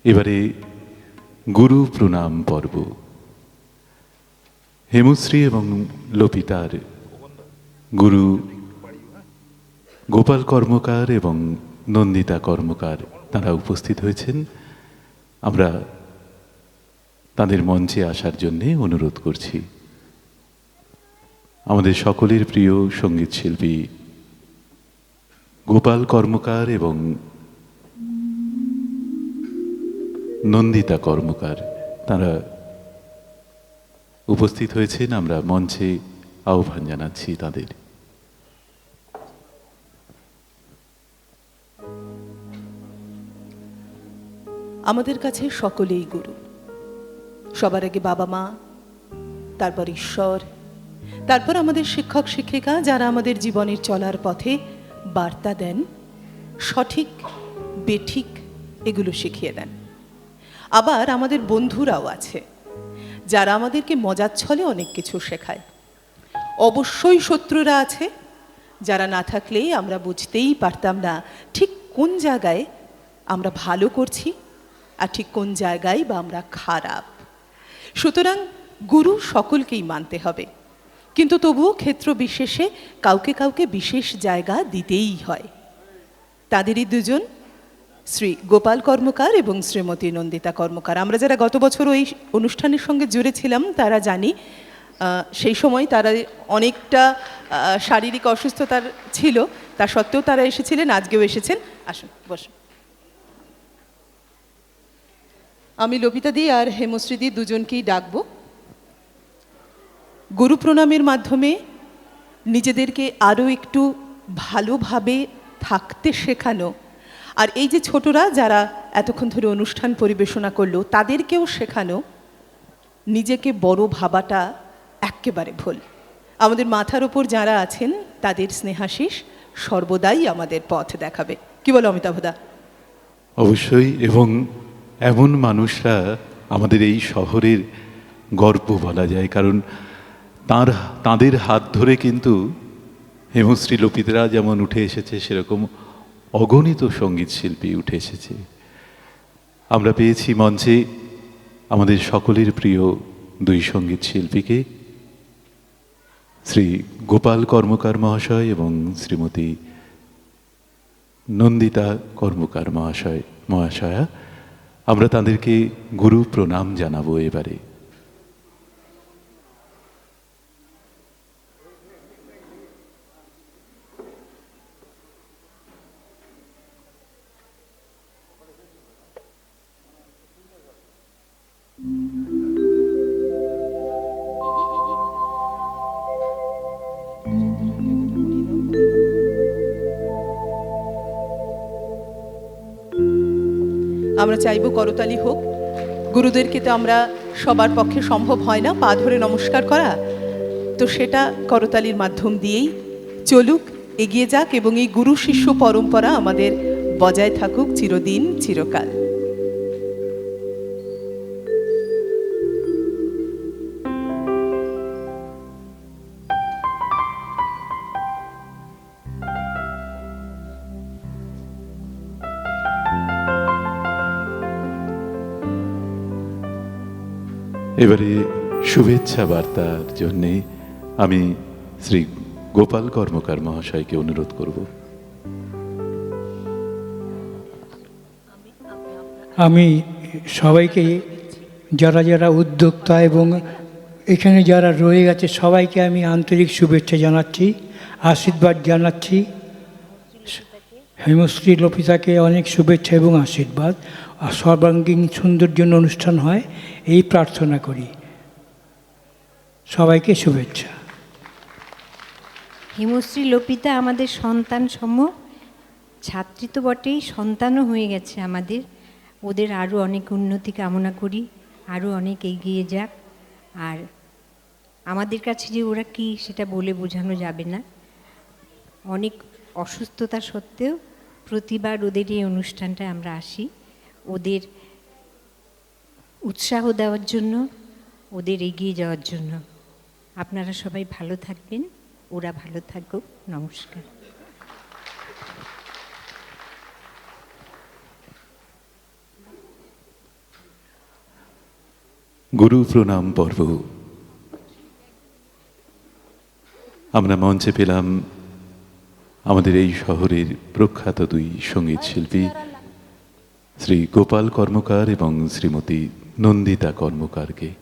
এবারে গুরু প্রণাম পর্ব। হেমশ্রী এবং লপিতার গুরু গোপাল কর্মকার এবং নন্দিতা কর্মকার তারা উপস্থিত হয়েছেন। আমরা তাদের মঞ্চে আসার জন্যে অনুরোধ করছি। আমাদের সকলের প্রিয় সঙ্গীত শিল্পী গোপাল কর্মকার এবং নন্দিতা কর্মকার তারা উপস্থিত হয়েছেন। আমরা মঞ্চে আহ্বান জানাচ্ছি তাদের। আমাদের কাছে সকলেই গুরু। সবার আগে বাবা মা, তারপর ঈশ্বর, তারপর আমাদের শিক্ষক শিক্ষিকা, যারা আমাদের জীবনের চলার পথে বার্তা দেন, সঠিক বেঠিক এগুলো শিখিয়ে দেন। আবার আমাদের বন্ধুরাও আছে যারা আমাদেরকে মজার ছলে অনেক কিছু শেখায়। অবশ্যই শত্রুরা আছে যারা না থাকলে আমরা বুঝতেই পারতাম না ঠিক কোন জায়গায় আমরা ভালো করছি আর ঠিক কোন জায়গায় বা আমরা খারাপ। সুতরাং গুরু সকলকেই মানতে হবে, কিন্তু তবুও ক্ষেত্র বিশেষে কাউকে কাউকে বিশেষ জায়গা দিতেই হয়। তাদেরই দুজন শ্রী গোপাল কর্মকার এবং শ্রীমতী নন্দিতা কর্মকার। আমরা যারা গত বছর ওই অনুষ্ঠানের সঙ্গে জুড়ে ছিলাম তারা জানি সেই সময় তারা অনেকটা শারীরিক অসুস্থতার ছিল, তা সত্ত্বেও তারা এসেছিলেন, আজকেও এসেছেন। আসুন বসুন। আমি লপিতা দি আর হেমশ্রী দি দুজনকেই ডাকব। গুরু প্রণামের মাধ্যমে নিজেদেরকে আরও একটু ভালোভাবে থাকতে শেখানো, আর এই যে ছোটরা যারা এতক্ষণ ধরে অনুষ্ঠান পরিবেশনা করলো তাদেরকেও শেখানো নিজেকে বড় ভাবাটা একেবারে ভুল। আমাদের মাথার ওপর যারা আছেন তাদের স্নেহাশিস সর্বদাই আমাদের পথ দেখাবে। কি বলো অমিতাভদা? অবশ্যই, এবং এমন মানুষরা আমাদের এই শহরের গর্ব বলা যায়, কারণ তাঁদের হাত ধরে কিন্তু হেমশ্রী লপিতরা যেমন উঠে এসেছে, সেরকম অগণিত সঙ্গীত শিল্পী উঠে এসেছে। আমরা পেয়েছি মঞ্চে আমাদের সকলের প্রিয় দুই সঙ্গীত শিল্পীকে, শ্রী গোপাল কর্মকার মহাশয় এবং শ্রীমতী নন্দিতা কর্মকার মহাশয়া। আমরা তাদেরকে গুরু প্রণাম জানাবো এবারে। আমরা চাইব করতালি হোক। গুরুদেরকে তো আমরা সবার পক্ষে সম্ভব হয় না পা ধরে নমস্কার করা, তো সেটা করতালির মাধ্যম দিয়েই চলুক, এগিয়ে যাক, এবং এই গুরু শিষ্য পরম্পরা আমাদের বজায় থাকুক চিরদিন চিরকাল। এবারে শুভেচ্ছা বার্তার জন্যে আমি শ্রী গোপাল কর্মকার মহাশয়কে অনুরোধ করব। আমি সবাইকে, যারা যারা উদ্যোক্তা এবং এখানে যারা রয়ে গেছে সবাইকে আমি আন্তরিক শুভেচ্ছা জানাচ্ছি, আশীর্বাদ জানাচ্ছি। হেমশ্রী লপিতাকে অনেক শুভেচ্ছা এবং আশীর্বাদ, আর সর্বাঙ্গীন সৌন্দর্য অনুষ্ঠান হয় এই প্রার্থনা করি। সবাইকে শুভেচ্ছা। হেমশ্রী লপিতা আমাদের সন্তান সম, ছাত্রী তো বটেই, সন্তানও হয়ে গেছে আমাদের। ওদের আরও অনেক উন্নতি কামনা করি, আরও অনেক এগিয়ে যাক। আর আমাদের কাছে যে ওরা কি সেটা বলে বোঝানো যাবে না। অনেক অসুস্থতা সত্ত্বেও প্রতিবার ওদের এই অনুষ্ঠানটায় আমরা আসি, ওদের উৎসাহ দেওয়ার জন্য, ওদের এগিয়ে যাওয়ার জন্য। আপনারা সবাই ভালো থাকবেন, ওরা ভালো থাকুক। নমস্কার। গুরু প্রণাম পর্ব। আমরা মঞ্চে পেলাম আমাদের এই শহরের প্রখ্যাত দুই সঙ্গীত শিল্পী শ্রী গোপাল কর্মকার এবং শ্রীমতী নন্দিতা কর্মকারকে।